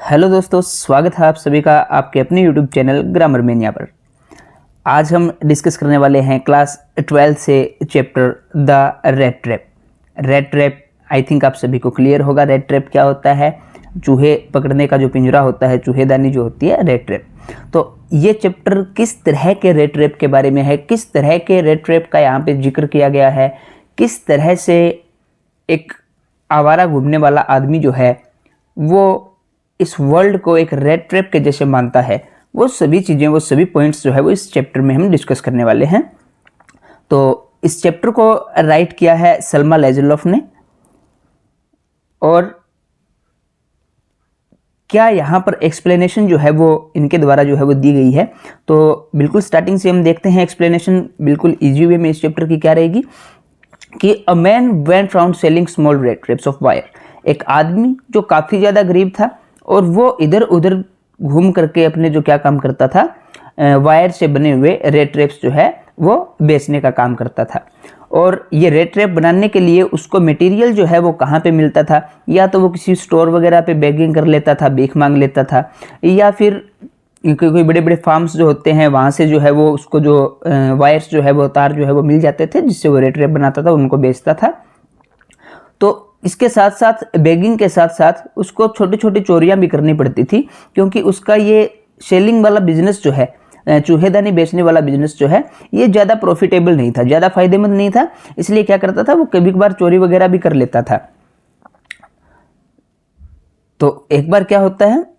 Hello दोस्तों, स्वागत है आप सभी का आपके अपने यूट्यूब चैनल ग्रामर मैनिया पर। आज हम डिस्कस करने वाले हैं क्लास 12 से chapter the rate trap. Rate trap I think आप सभी को क्लियर होगा। रेट ट्रैप क्या होता है? चूहे पकड़ने का जो पिंजरा होता है, चूहेदानी जो होती है, रेट ट्रैप। तो ये चैप्टर किस तरह के रेट ट्रैप के बारे में है, किस तरह के रेट ट्रैप का यहाँ पे जिक्र किया गया है, किस तरह से एक आवारा घूमने वाला आदमी जो है वो इस वर्ल्ड को एक रेट ट्रैप के जैसे मानता है, वो सभी चीज़ें, वो सभी पॉइंट्स जो है वो इस चैप्टर में हम डिस्कस करने वाले हैं। तो इस चैप्टर को राइट किया है सल्मा लेज़रलॉफ ने। और क्या यहाँ पर एक्सप्लेनेशन जो है वो इनके द्वारा जो है वो दी गई है। तो बिल्कुल स्टार्टिंग से हम देखते हैं एक्सप्लेनेशन बिल्कुल ईजी वे में इस चैप्टर की क्या रहेगी कि a man went round selling small rate traps of wire. एक आदमी जो काफ़ी ज़्यादा गरीब था और वो इधर उधर घूम करके अपने जो क्या काम करता था, वायर से बने हुए रेट ट्रैप्स जो है वो बेचने का काम करता था। और ये रेट ट्रैप बनाने के लिए उसको मटेरियल जो है वो कहाँ पे मिलता था? या तो वो किसी स्टोर वगैरह पे बेगिंग कर लेता था, भीख मांग लेता था, या फिर कोई बड़े बड़े फार्म्स जो होते हैं वहाँ से जो है वो उसको जो वायर्स जो है वो तार जो है वो मिल जाते थे, जिससे वो रेट ट्रैप बनाता था, उनको बेचता था। तो इसके साथ साथ बेगिंग के साथ साथ उसको छोटी छोटी चोरियां भी करनी पड़ती थी, क्योंकि उसका ये सेलिंग वाला बिजनेस जो है, चूहेदानी बेचने वाला बिजनेस जो है, ये ज़्यादा प्रॉफिटेबल नहीं था, ज़्यादा फायदेमंद नहीं था। इसलिए क्या करता था, वो कभी कभार चोरी वगैरह भी कर लेता था। तो एक बार क्या होता है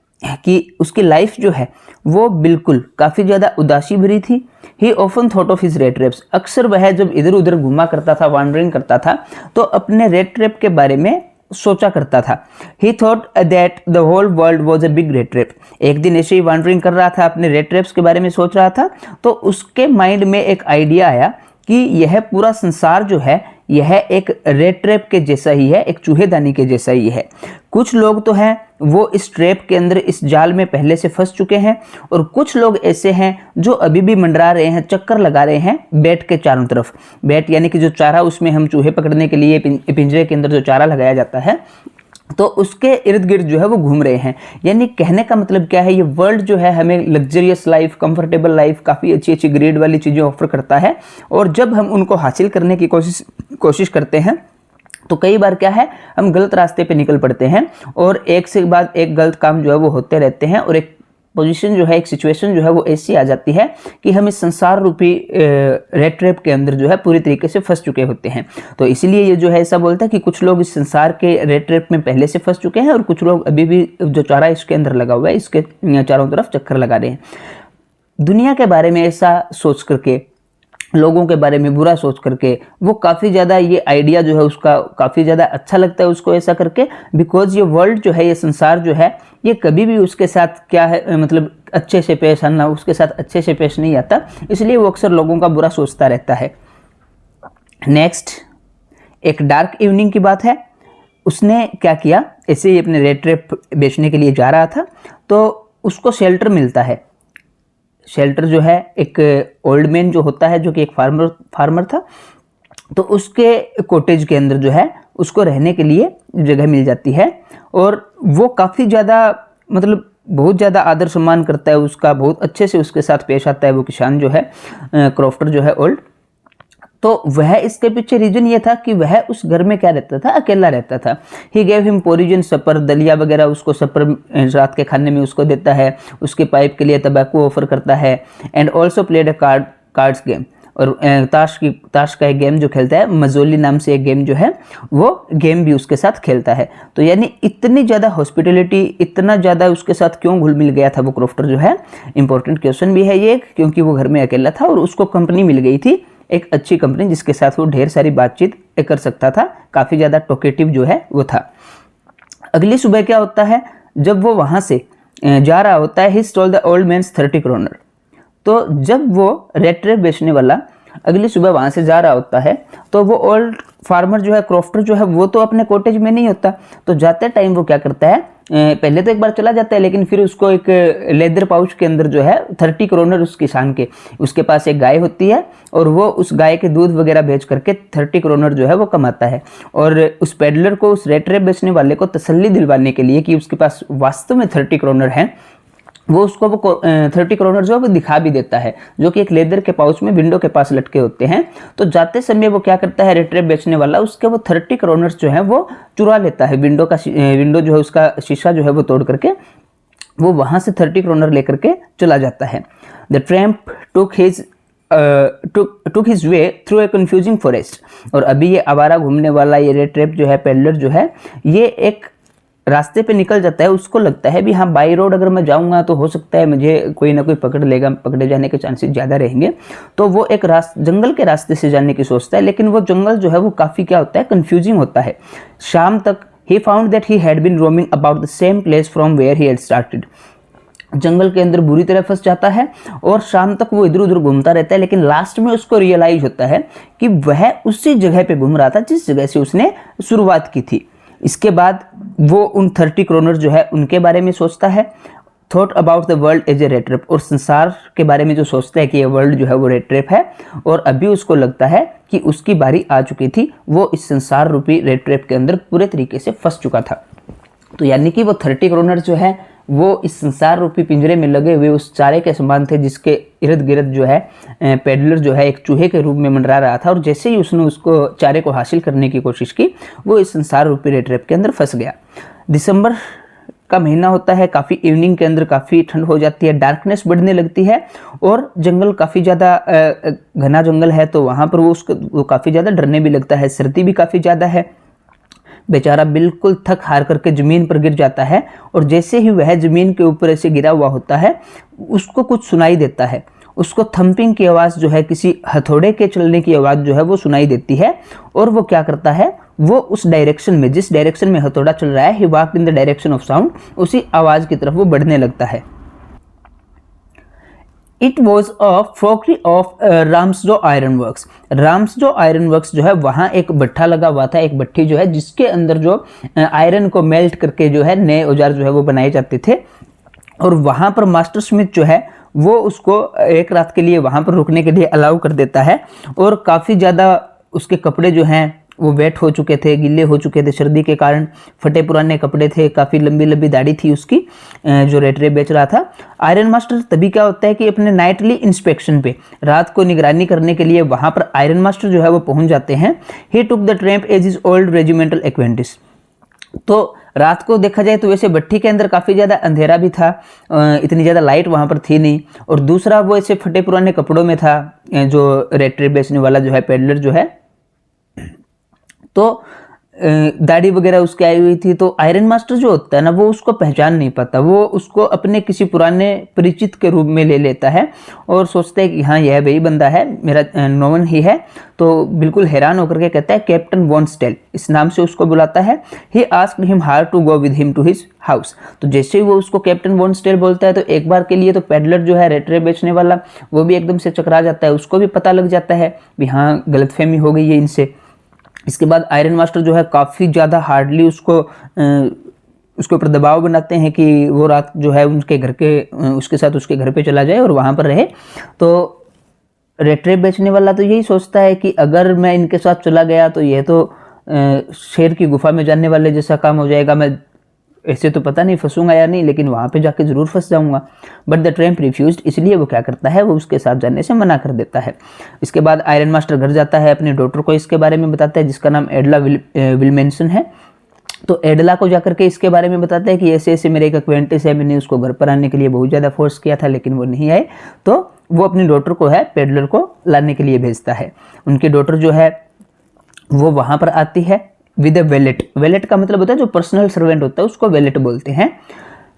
कि उसकी लाइफ जो है वो बिल्कुल काफ़ी ज़्यादा उदासी भरी थी। ही often thought of his rate traps. अक्सर वह जब इधर उधर घुमा करता था, वांडरिंग करता था, तो अपने रेट ट्रैप के बारे में सोचा करता था। He thought that the whole world was a big rat trap. एक दिन ऐसे ही वांडरिंग कर रहा था, अपने रेट ट्रैप्स के बारे में सोच रहा था, तो उसके माइंड में एक आइडिया आया कि यह पूरा संसार जो है यह एक रेट ट्रैप के जैसा ही है, एक चूहेदानी के जैसा ही है। कुछ लोग तो हैं वो इस ट्रैप के अंदर, इस जाल में पहले से फंस चुके हैं, और कुछ लोग ऐसे हैं जो अभी भी मंडरा रहे हैं, चक्कर लगा रहे हैं बैट के चारों तरफ। बैट यानी कि जो चारा, उसमें हम चूहे पकड़ने के लिए पिंजरे के अंदर जो चारा लगाया जाता है, तो उसके इर्द गिर्द जो है वो घूम रहे हैं। यानी कहने का मतलब क्या है, ये वर्ल्ड जो है हमें लग्जरियस लाइफ, कंफर्टेबल लाइफ, काफ़ी अच्छी अच्छी ग्रेड वाली चीज़ें ऑफर करता है। और जब हम उनको हासिल करने की कोशिश करते हैं, तो कई बार क्या है, हम गलत रास्ते पे निकल पड़ते हैं, और एक से बाद एक गलत काम जो है वो होते रहते हैं, और एक पोजीशन जो है, एक सिचुएशन जो है वो ऐसी आ जाती है कि हम इस संसार रूपी रेट ट्रैप के अंदर जो है पूरी तरीके से फंस चुके होते हैं। तो इसलिए ये जो है ऐसा बोलता है कि कुछ लोग इस संसार के रेट ट्रैप में पहले से फंस चुके हैं, और कुछ लोग अभी भी जो चारा इसके अंदर लगा हुआ है, इसके चारों तरफ चक्कर लगा रहे हैं। दुनिया के बारे में ऐसा सोच करके, लोगों के बारे में बुरा सोच करके, वो काफ़ी ज़्यादा, ये आइडिया जो है उसका काफ़ी ज़्यादा अच्छा लगता है उसको ऐसा करके, बिकॉज ये वर्ल्ड जो है, ये संसार जो है, ये कभी भी उसके साथ क्या है, मतलब अच्छे से पेश आना, उसके साथ अच्छे से पेश नहीं आता, इसलिए वो अक्सर लोगों का बुरा सोचता रहता है। नेक्स्ट, एक डार्क इवनिंग की बात है। उसने क्या किया, ऐसे ही अपने रेट ट्रैप बेचने के लिए जा रहा था, तो उसको शेल्टर मिलता है। शेल्टर जो है, एक ओल्ड मैन जो होता है, जो कि एक फार्मर था, तो उसके कॉटेज के अंदर जो है उसको रहने के लिए जगह मिल जाती है। और वो काफ़ी ज़्यादा, मतलब बहुत ज़्यादा आदर सम्मान करता है उसका, बहुत अच्छे से उसके साथ पेश आता है वो किसान जो है, क्रॉफ्टर जो है ओल्ड। तो वह, इसके पीछे रीजन ये था कि वह उस घर में क्या रहता था, अकेला रहता था। ही गेव हिम पोरिजन सपर, दलिया वगैरह उसको सपर रात के खाने में उसको देता है, उसके पाइप के लिए तंबाकू ऑफर करता है। And also played a cards game, और ताश का एक गेम जो खेलता है, मजोली नाम से एक गेम जो है, वो गेम भी उसके साथ खेलता है। तो यानी इतनी ज़्यादा हॉस्पिटलिटी, इतना ज़्यादा उसके साथ क्यों घुल मिल गया था वो क्रॉफ्टर जो है, इंपॉर्टेंट क्वेश्चन भी है ये, क्योंकि वो घर में अकेला था और उसको कंपनी मिल गई थी, एक अच्छी कंपनी, जिसके साथ वो ढेर सारी बातचीत कर सकता था, काफ़ी ज़्यादा टॉकेटिव जो है वो था। अगली सुबह क्या होता है, जब वो वहाँ से जा रहा होता है, he stole the old man's 30 kroner। तो जब वो रेट ट्रैप बेचने वाला अगली सुबह वहाँ से जा रहा होता है, तो वो ओल्ड फार्मर जो है, क्रॉफ्टर जो है, वो तो अपने कॉटेज में नहीं होता, तो जाते टाइम वो क्या करता है, पहले तो एक बार चला जाता है, लेकिन फिर उसको एक लेदर पाउच के अंदर जो है 30 क्रोनर उस किसान के, उसके पास एक गाय होती है और वो उस गाय के दूध वगैरह बेच करके 30 क्रोनर जो है वो कमाता है। और उस पेडलर को, उस रेट रेप बेचने वाले को तसल्ली दिलवाने के लिए कि उसके पास वास्तव में 30 क्रोनर हैं, वो उसको वो 30 क्रोनर जो है वो दिखा भी देता है, जो कि एक लेदर के पाउच में विंडो के पास लटके होते हैं। तो जाते समय वो क्या करता है, रेट्रेप बेचने वाला, उसके वो 30 क्रोनर्स जो है वो चुरा लेता है। विंडो जो है उसका शीशा जो है वो तोड़ करके वो वहां से 30 क्रोनर लेकर के चला जाता है। The tramp took his way through a confusing forest। और अभी ये आवारा घूमने वाला ये रेट्रेप जो है, पेडलर जो है, ये एक रास्ते पे निकल जाता है। उसको लगता है भी हाँ, बाई रोड अगर मैं जाऊंगा तो हो सकता है मुझे कोई ना कोई पकड़ लेगा, पकड़े जाने के चांसेस ज़्यादा रहेंगे। तो वो एक जंगल के रास्ते से जाने की सोचता है, लेकिन वो जंगल जो है वो काफ़ी क्या होता है, कंफ्यूजिंग होता है। शाम तक he found that he had been roaming about the same place from where he had started। जंगल के अंदर बुरी तरह फंस जाता है और शाम तक वो इधर उधर घूमता रहता है, लेकिन लास्ट में उसको रियलाइज होता है कि वह उसी जगह पे घूम रहा था जिस जगह से उसने शुरुआत की थी। इसके बाद वो उन 30 क्रोनर जो है उनके बारे में सोचता है। Thought about the world as a rat trip, और संसार के बारे में जो सोचता है कि ये वर्ल्ड जो है वो रेट ट्रिप है, और अभी उसको लगता है कि उसकी बारी आ चुकी थी, वो इस संसार रूपी रेट ट्रिप के अंदर पूरे तरीके से फंस चुका था। तो यानी कि वो 30 क्रोनर जो है वो इस संसार रूपी पिंजरे में लगे हुए उस चारे के समान थे, जिसके इर्द गिर्द जो है पेडलर जो है एक चूहे के रूप में मंडरा रहा था। और जैसे ही उसने उसको चारे को हासिल करने की कोशिश की, वो इस संसार रूपी रेट ट्रैप के अंदर फंस गया। दिसंबर का महीना होता है, काफ़ी इवनिंग के अंदर काफ़ी ठंड हो जाती है, डार्कनेस बढ़ने लगती है और जंगल काफ़ी ज़्यादा घना जंगल है, तो वहाँ पर वो काफ़ी ज़्यादा डरने भी लगता है। सर्दी भी काफ़ी ज़्यादा है। बेचारा बिल्कुल थक हार करके ज़मीन पर गिर जाता है, और जैसे ही वह ज़मीन के ऊपर ऐसे गिरा हुआ होता है, उसको कुछ सुनाई देता है। उसको थंपिंग की आवाज़ जो है, किसी हथौड़े के चलने की आवाज़ जो है वो सुनाई देती है। और वो क्या करता है, वो उस डायरेक्शन में, जिस डायरेक्शन में हथौड़ा चल रहा है, he walked in the direction of sound, उसी आवाज़ की तरफ वो बढ़ने लगता है। It was a factory of Ramsdo iron works. Ramsdo iron works जो है, वहाँ एक भट्ठा लगा हुआ था, एक भट्ठी जो है जिसके अंदर जो आयरन को मेल्ट करके जो है नए औजार जो है वो बनाए जाते थे। और वहाँ पर मास्टर स्मिथ जो है वो उसको एक रात के लिए वहाँ पर रुकने के लिए अलाउ कर देता है। और काफ़ी ज़्यादा उसके कपड़े जो हैं वो वेट हो चुके थे, गिले हो चुके थे सर्दी के कारण, फटे पुराने कपड़े थे, काफ़ी लंबी लंबी दाढ़ी थी उसकी, जो रेटरे बेच रहा था। आयरन मास्टर तभी क्या होता है कि अपने नाइटली इंस्पेक्शन पे, रात को निगरानी करने के लिए वहाँ पर आयरन मास्टर जो है वो पहुँच जाते हैं। He took the tramp as his old regimental acquaintance. तो रात को देखा जाए तो वैसे भट्टी के अंदर काफ़ी ज़्यादा अंधेरा भी था, इतनी ज़्यादा लाइट वहाँ पर थी नहीं। और दूसरा वो ऐसे फटे पुराने कपड़ों में था, जो रेटरे बेचने वाला जो है, पेडलर जो है, तो दाढ़ी वगैरह उसकी आई हुई थी। तो आयरन मास्टर जो होता है ना, वो उसको पहचान नहीं पाता, वो उसको अपने किसी पुराने परिचित के रूप में ले लेता है और सोचता है कि हाँ, यह वही बंदा है, मेरा नोवन ही है। तो बिल्कुल हैरान होकर के कहता है कैप्टन वॉन्स्टेल, इस नाम से उसको बुलाता है। He asked him how to go with him to his house. तो जैसे ही वो उसको कैप्टन वॉन्स्टेल बोलता है, तो एक बार के लिए तो पेडलर जो है, रेटरे बेचने वाला, वो भी एकदम से चकरा जाता है। उसको भी पता लग जाता है भी हाँ, गलतफहमी हो गई है इनसे। इसके बाद आयरन मास्टर जो है काफ़ी ज़्यादा हार्डली उसके ऊपर दबाव बनाते हैं कि वो रात जो है उसके साथ उसके घर पे चला जाए और वहाँ पर रहे। तो रेटरे बेचने वाला तो यही सोचता है कि अगर मैं इनके साथ चला गया तो यह तो शेर की गुफा में जाने वाले जैसा काम हो जाएगा। मैं ऐसे तो पता नहीं फंसूंगा या नहीं, लेकिन वहाँ पे जाके ज़रूर फंस जाऊंगा। बट द ट्रैम्प रिफ्यूज्ड, इसलिए वो क्या करता है, वो उसके साथ जाने से मना कर देता है। इसके बाद आयरन मास्टर घर जाता है, अपने डॉटर को इसके बारे में बताता है, जिसका नाम एडला विल्मेंसन है। तो एडला को जाकर के इसके बारे में बताता है कि ऐसे ऐसे मेरे एक एक्वेंटिस है, मैंने उसको घर पर आने के लिए बहुत ज़्यादा फोर्स किया था, लेकिन वो नहीं आए। तो वो अपनी डॉटर को है पेडलर को लाने के लिए भेजता है। उनकी डॉटर जो है वो वहाँ पर आती है विद ए वेलेट। वेलेट का मतलब होता है जो पर्सनल सर्वेंट होता है, उसको वेलेट बोलते हैं।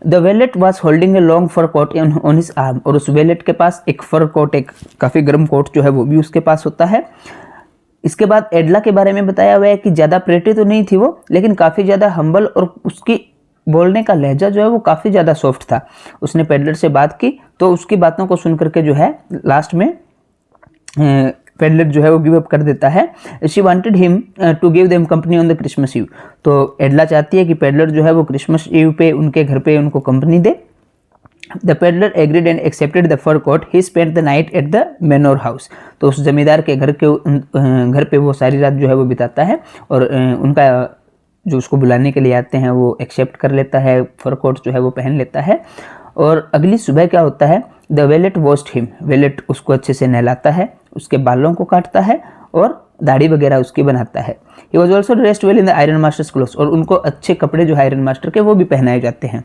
The valet was holding a long fur coat on his arm. और उस वेलेट के पास एक फर कोट, एक काफ़ी गर्म कोट जो है वो भी उसके पास होता है। इसके बाद एडला के बारे में बताया हुआ है कि ज़्यादा प्रेटी तो नहीं थी वो, लेकिन काफ़ी ज़्यादा हम्बल, और उसकी बोलने का लहजा जो है वो काफ़ी ज़्यादा सॉफ्ट था। उसने पेडलर से बात की तो उसकी बातों को सुन करके जो है लास्ट में पेडलर जो है वो गिव अप कर देता है। She wanted him to give them company on the Christmas Eve. तो एडला चाहती है कि पेडलर जो है वो क्रिसमस ईव पे उनके घर पे उनको कंपनी दे। The peddler agreed and accepted the fur coat. He spent the night at the manor house. तो उस जमींदार के घर पे वो सारी रात जो है वो बिताता है और उनका जो उसको बुलाने के लिए आते हैं वो एक्सेप्ट कर लेता है, फर कोट जो है वो पहन लेता है। और अगली सुबह क्या होता है, the wallet washed him. Wallet उसको अच्छे से नहलाता है, उसके बालों को काटता है और दाढ़ी वगैरह उसकी बनाता है। He was also dressed well in the iron masters clothes. और उनको अच्छे कपड़े जो आयरन मास्टर के वो भी पहनाए जाते हैं।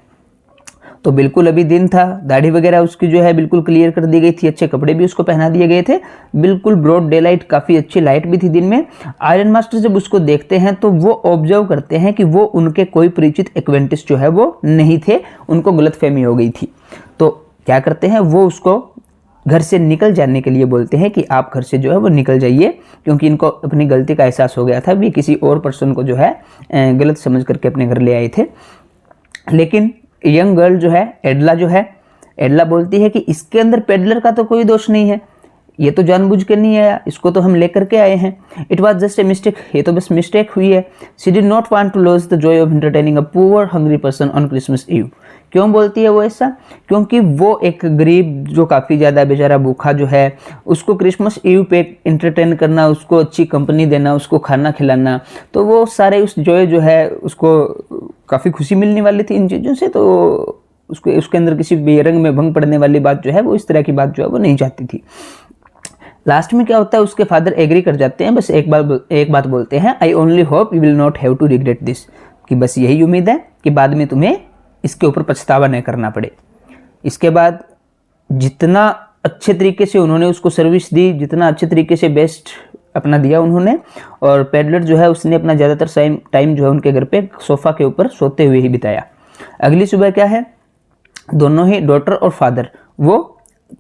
तो बिल्कुल अभी दिन था, दाढ़ी वगैरह उसकी जो है बिल्कुल क्लियर कर दी गई थी, अच्छे कपड़े भी उसको पहना दिए गए थे, बिल्कुल ब्रॉड डे लाइट, काफ़ी अच्छी लाइट भी थी दिन में। आयरन मास्टर जब उसको देखते हैं तो वो ऑब्जर्व करते हैं कि वो उनके कोई परिचित एक्वेंटिस जो है वो नहीं थे, उनको गलतफहमी हो गई थी। तो क्या करते हैं, वो उसको घर से निकल जाने के लिए बोलते हैं कि आप घर से जो है वो निकल जाइए, क्योंकि इनको अपनी गलती का एहसास हो गया था, भी किसी और पर्सन को जो है गलत समझ करके अपने घर ले आए थे। लेकिन यंग गर्ल जो है एडला एडला बोलती है कि इसके अंदर पेडलर का तो कोई दोष नहीं है, ये तो जानबूझ के नहीं आया, इसको तो हम लेकर के आए हैं। It was just a mistake, ये तो बस मिस्टेक हुई है। She did not want to lose the joy of entertaining a poor hungry person on Christmas Eve. क्यों बोलती है वो ऐसा? क्योंकि वो एक गरीब जो काफ़ी ज़्यादा बेचारा भूखा जो है, उसको क्रिसमस ईव पे एंटरटेन करना, उसको अच्छी कंपनी देना, उसको खाना खिलाना, तो वो सारे उस जॉय जो है उसको काफ़ी खुशी मिलने वाली थी इन चीज़ों से। तो उसके अंदर किसी बेरंग में भंग पड़ने वाली बात जो है वो, इस तरह की बात जो है वो नहीं चाहती थी। लास्ट में क्या होता है, उसके फादर एग्री कर जाते हैं, बस एक बात बोलते हैं, I only hope you will not have to regret this, कि बस यही उम्मीद है कि बाद में तुम्हें इसके ऊपर पछतावा नहीं करना पड़े। इसके बाद जितना अच्छे तरीके से उन्होंने उसको सर्विस दी, जितना अच्छे तरीके से बेस्ट अपना दिया उन्होंने, और पेडलर जो है उसने अपना ज़्यादातर टाइम जो है उनके घर पे सोफ़ा के ऊपर सोते हुए ही बिताया। अगली सुबह क्या है, दोनों ही डॉटर और फादर वो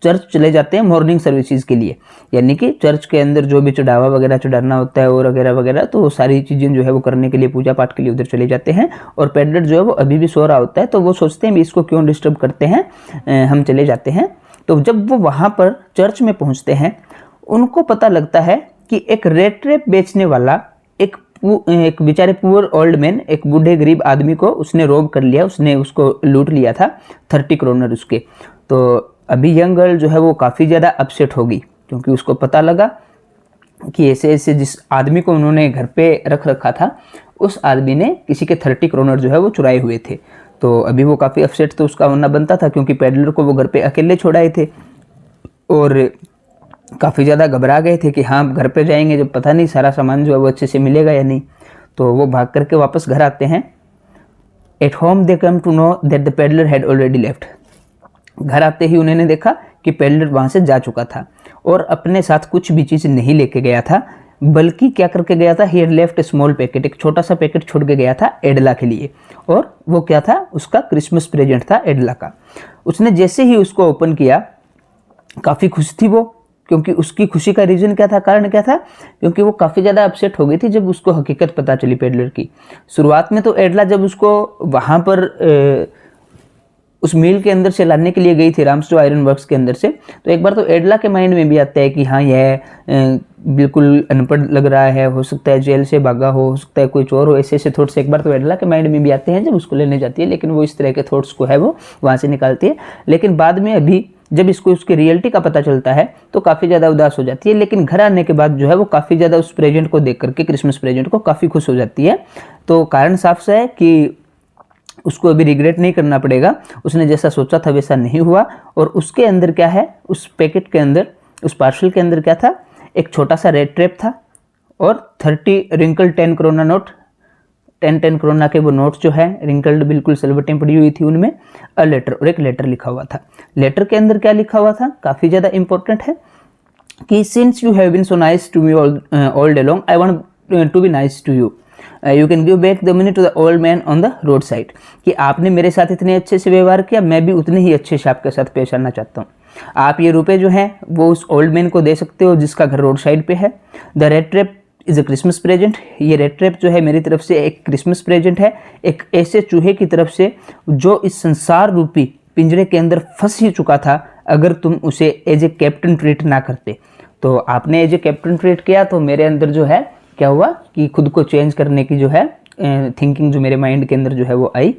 चर्च चले जाते हैं मॉर्निंग सर्विसेज के लिए, यानी कि चर्च के अंदर जो भी चढ़ावा वगैरह चढ़ाना होता है और वगैरह वगैरह, तो सारी चीज़ें जो है वो करने के लिए, पूजा पाठ के लिए उधर चले जाते हैं। और पेडलर जो है वो अभी भी सो रहा होता है, तो वो सोचते हैं भी इसको क्यों डिस्टर्ब करते हैं, हम चले जाते हैं। तो जब वो वहाँ पर चर्च में पहुँचते हैं, उनको पता लगता है कि एक रेड टेप बेचने वाला एक बेचारे पुअर ओल्ड मैन, एक बूढ़े गरीब आदमी को उसने रोब कर लिया, उसने उसको लूट लिया था 30 क्रोनर उसके। तो अभी यंग गर्ल जो है वो काफ़ी ज़्यादा अपसेट होगी, क्योंकि उसको पता लगा कि ऐसे ऐसे जिस आदमी को उन्होंने घर पे रख रखा था, उस आदमी ने किसी के 30 क्रोनर जो है वो चुराए हुए थे। तो अभी वो काफ़ी अपसेट तो उसका होना बनता था, क्योंकि पेडलर को वो घर पे अकेले छोड़ाए थे और काफ़ी ज़्यादा घबरा गए थे कि हाँ घर पे जाएंगे जब पता नहीं सारा सामान जो है वो अच्छे से मिलेगा या नहीं। तो वो भाग करके वापस घर आते हैं। At home they come to know that the peddler had already left. घर आते ही उन्होंने देखा कि पेडलर वहाँ से जा चुका था और अपने साथ कुछ भी चीज़ नहीं लेके गया था, बल्कि क्या करके गया था, he had left A small packet, एक छोटा सा पैकेट छोड़ के गया था एडला के लिए। और वो क्या था, उसका क्रिसमस प्रेजेंट था एडला का। उसने जैसे ही उसको ओपन किया, काफ़ी खुश थी वो, क्योंकि उसकी खुशी का रीज़न क्या था, कारण क्या था, क्योंकि वो काफ़ी ज़्यादा अपसेट हो गई थी जब उसको हकीकत पता चली पेडलर की। शुरुआत में तो एडला जब उसको वहाँ पर उस मिल के अंदर से लाने के लिए गई थी, रामस्टो आयरन वर्क्स के अंदर से, तो एक बार तो एडला के माइंड में भी आता है कि हाँ यह बिल्कुल अनपढ़ लग रहा है, हो सकता है जेल से भागा हो सकता है कोई चोर हो, ऐसे ऐसे थॉट्स एक बार तो एडला के माइंड में भी आते हैं जब उसको लेने जाती है, लेकिन वो इस तरह के थॉट्स को है वो वहाँ से निकालती है। लेकिन बाद में अभी जब इसको उसकी रियलिटी का पता चलता है तो काफ़ी ज़्यादा उदास हो जाती है, लेकिन घर आने के बाद जो है वो काफ़ी ज़्यादा उस प्रेजेंट को देख करके, क्रिसमस प्रेजेंट को, काफ़ी खुश हो जाती है। तो कारण साफ सा है कि उसको अभी रिग्रेट नहीं करना पड़ेगा, उसने जैसा सोचा था वैसा नहीं हुआ। और उसके अंदर क्या है, उस पैकेट के अंदर, उस पार्सल के अंदर क्या था, एक छोटा सा रेड ट्रैप था और 30 रिंकल 10 क्रोना नोट, 10 क्रोना के वो नोट्स जो है रिंकल्ड, बिल्कुल सलवटें पड़ी हुई थी उनमें, अ लेटर, और एक लेटर लिखा हुआ था। लेटर के अंदर क्या लिखा हुआ था, काफ़ी ज़्यादा इंपॉर्टेंट है कि since you have been so nice to me all day long, I want to be nice to you, you can give back the money to the old man on the road side. कि आपने मेरे साथ इतने अच्छे से व्यवहार किया, मैं भी उतने ही अच्छे से आपके साथ पेश आना चाहता हूँ। आप ये रुपए जो हैं वो उस ओल्ड मैन को दे सकते हो जिसका घर रोड साइड पे है। The red trap is a Christmas present, ये रेड ट्रैप जो है मेरी तरफ से एक क्रिसमस प्रेजेंट है, एक ऐसे चूहे की तरफ से जो इस संसार रूपी पिंजरे के अंदर फंस ही चुका था अगर तुम उसे एज ए कैप्टन ट्रीट ना करते। तो आपने एज ए कैप्टन ट्रीट किया तो मेरे अंदर जो है क्या हुआ कि खुद को चेंज करने की जो है थिंकिंग जो मेरे माइंड के अंदर जो है वो आई।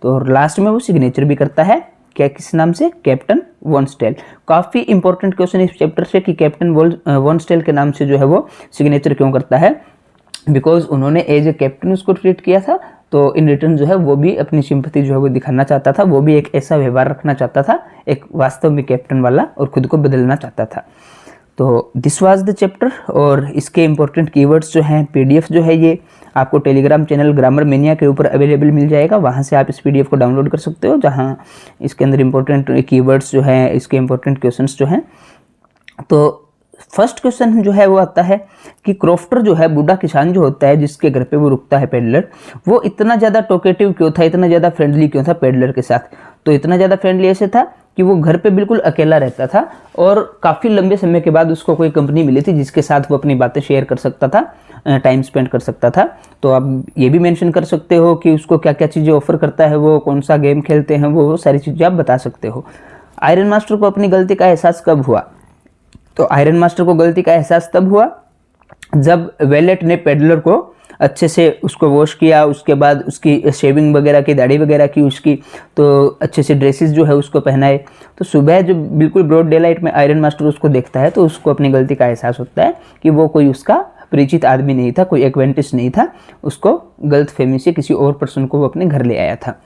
तो लास्ट में वो सिग्नेचर भी करता है, क्या, किस नाम से, कैप्टन वॉन स्टेल। काफ़ी इंपॉर्टेंट क्वेश्चन इस चैप्टर से कि कैप्टन वॉन स्टेल के नाम से जो है वो सिग्नेचर क्यों करता है, बिकॉज उन्होंने एज ए कैप्टन उसको ट्रीट किया था, तो इन रिटर्न जो है वो भी अपनी सिंपैथी जो है वो दिखाना चाहता था, वो भी एक ऐसा व्यवहार रखना चाहता था एक वास्तव में कैप्टन वाला, और खुद को बदलना चाहता था। तो दिस वाज द चैप्टर, और इसके इंपॉर्टेंट कीवर्ड्स जो हैं पीडीएफ जो है ये आपको टेलीग्राम चैनल ग्रामर मेनिया के ऊपर अवेलेबल मिल जाएगा, वहाँ से आप इस पीडीएफ को डाउनलोड कर सकते हो, जहाँ इसके अंदर इंपॉर्टेंट कीवर्ड्स जो हैं, इसके इंपॉर्टेंट क्वेश्चंस जो हैं। तो फर्स्ट क्वेश्चन जो है वो आता है कि क्रॉफ्टर जो है, बूढ़ा किसान जो होता है जिसके घर पे वो रुकता है पेडलर, वो इतना ज़्यादा टॉकेटिव क्यों था, इतना ज़्यादा फ्रेंडली क्यों था पेडलर के साथ। तो इतना ज़्यादा फ्रेंडली ऐसे था कि वो घर पे बिल्कुल अकेला रहता था, और काफ़ी लंबे समय के बाद उसको कोई कंपनी मिली थी जिसके साथ वो अपनी बातें शेयर कर सकता था, टाइम स्पेंड कर सकता था। तो आप ये भी मेंशन कर सकते हो कि उसको क्या क्या चीज़ें ऑफर करता है, वो कौन सा गेम खेलते हैं, वो सारी चीज़ें आप बता सकते हो। आयरन मास्टर को अपनी गलती का एहसास कब हुआ, तो आयरन मास्टर को गलती का एहसास तब हुआ जब वेलेट ने पेडलर को अच्छे से उसको वॉश किया, उसके बाद उसकी शेविंग वगैरह की, दाढ़ी वगैरह की उसकी, तो अच्छे से ड्रेसेस जो है उसको पहनाए। तो सुबह जब बिल्कुल ब्रॉड डे लाइट में आयरन मास्टर उसको देखता है तो उसको अपनी गलती का एहसास होता है कि वो कोई उसका परिचित आदमी नहीं था, कोई एक्वेंटिस नहीं था, उसको गलत फहमी से किसी और पर्सन को वो अपने घर ले आया था।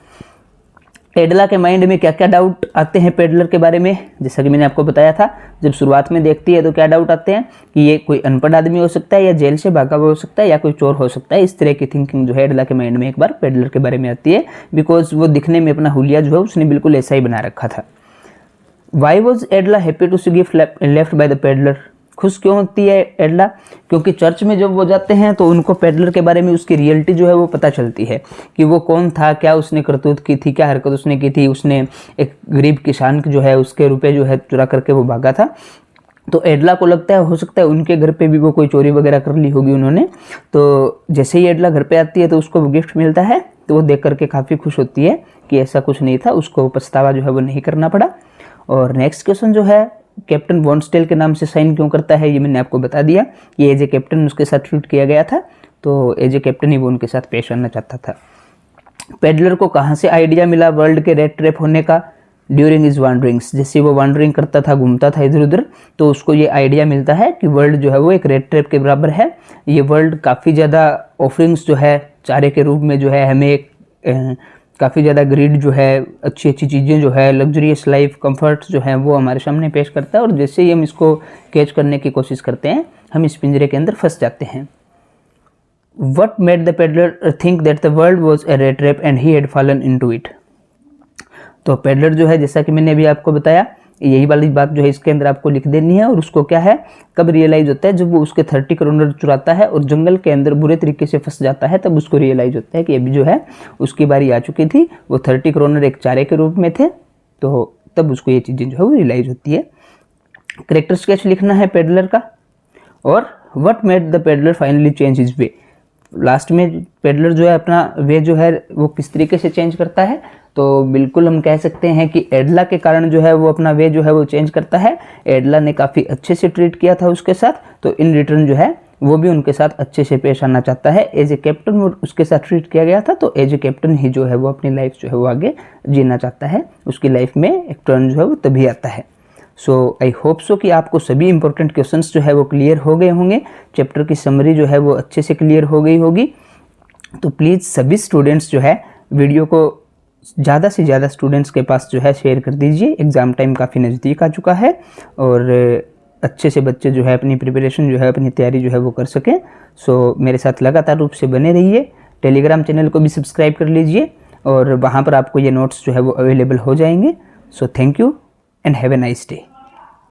एडला के माइंड में क्या क्या डाउट आते हैं पेडलर के बारे में, जैसा कि मैंने आपको बताया था, जब शुरुआत में देखती है तो क्या डाउट आते हैं कि ये कोई अनपढ़ आदमी हो सकता है, या जेल से भागा हुआ हो सकता है, या कोई चोर हो सकता है। इस तरह की थिंकिंग जो है एडला के माइंड में एक बार पेडलर के बारे में आती है, बिकॉज वो दिखने में अपना हुलिया जो है उसने बिल्कुल ऐसा ही बना रखा था। Why was Edla happy to see gift left by the peddler, खुश क्यों होती है एडला, क्योंकि चर्च में जब वो जाते हैं तो उनको पेडलर के बारे में उसकी रियलिटी जो है वो पता चलती है कि वो कौन था, क्या उसने करतूत की थी, क्या हरकत उसने की थी। उसने एक गरीब किसान जो है उसके रुपए जो है चुरा करके वो भागा था। तो एडला को लगता है हो सकता है उनके घर पे भी वो कोई चोरी वगैरह कर ली होगी उन्होंने। तो जैसे ही एडला घर पे आती है तो उसको वो गिफ्ट मिलता है, तो वो देख करके काफ़ी खुश होती है कि ऐसा कुछ नहीं था, उसको पछतावा जो है वो नहीं करना पड़ा। और नेक्स्ट क्वेश्चन जो है, कैप्टन वॉन स्टेल के नाम से साइन क्यों करता है, ये मैंने आपको बता दिया कि एज ए कैप्टन उसके साथ ट्रीट किया गया था, तो एज ए कैप्टन ही वो उनके साथ पेश आना चाहता था। पेडलर को कहाँ से आइडिया मिला वर्ल्ड के रेड ट्रैप होने का, ड्यूरिंग इज वांडरिंग्स, जैसे वो वांडरिंग करता था, घूमता था इधर उधर, तो उसको ये आइडिया मिलता है कि वर्ल्ड जो है वो एक रेड ट्रैप के बराबर है। ये वर्ल्ड काफ़ी ज़्यादा ऑफरिंग्स जो है चारे के रूप में जो है हमें एक काफ़ी ज़्यादा ग्रीड जो है, अच्छी अच्छी चीज़ें जो है, लग्जरियस लाइफ, कंफर्ट्स जो है वो हमारे सामने पेश करता है, और जैसे ही हम इसको कैच करने की कोशिश करते हैं हम इस पिंजरे के अंदर फंस जाते हैं। What made the peddler think that the world was a rat trap and he had fallen into it? तो पेडलर जो है, जैसा कि मैंने अभी आपको बताया, यही वाली बात जो है इसके अंदर आपको लिख देनी है। और उसको क्या है, कब रियलाइज होता है, जब वो उसके 30 करोड़ चुराता है और जंगल के अंदर बुरे तरीके से फंस जाता है, तब उसको रियलाइज होता है कि अभी जो है उसकी बारी आ चुकी थी। वो 30 करोड़ एक चारे के रूप में थे, तो तब उसको ये चीज़ें जो है वो रियलाइज होती है। करेक्टर स्केच लिखना है पेडलर का, और what made the peddler finally change his way, last में पेडलर जो है अपना वे जो है वो किस तरीके से चेंज करता है। तो बिल्कुल हम कह सकते हैं कि एडला के कारण जो है वो अपना वे जो है वो चेंज करता है। एडला ने काफ़ी अच्छे से ट्रीट किया था उसके साथ, तो इन रिटर्न जो है वो भी उनके साथ अच्छे से पेश आना चाहता है। एज ए कैप्टन वो उसके साथ ट्रीट किया गया था, तो एज ए कैप्टन ही जो है वो अपनी लाइफ जो है वो आगे जीना चाहता है। उसकी लाइफ में एक टर्न जो है वो तभी आता है। सो आई होप सो कि आपको सभी इंपॉर्टेंट क्वेश्चंस जो है वो क्लियर हो गए होंगे, चैप्टर की समरी जो है वो अच्छे से क्लियर हो गई होगी। तो प्लीज़ सभी स्टूडेंट्स जो है वीडियो को ज़्यादा से ज़्यादा स्टूडेंट्स के पास जो है शेयर कर दीजिए। एग्ज़ाम टाइम काफ़ी नज़दीक आ चुका है, और अच्छे से बच्चे जो है अपनी प्रिपरेशन जो है, अपनी तैयारी जो है वो कर सकें। सो मेरे साथ लगातार रूप से बने रहिए। टेलीग्राम चैनल को भी सब्सक्राइब कर लीजिए, और वहाँ पर आपको ये नोट्स जो है वो अवेलेबल हो जाएंगे। So thank you and have a nice day.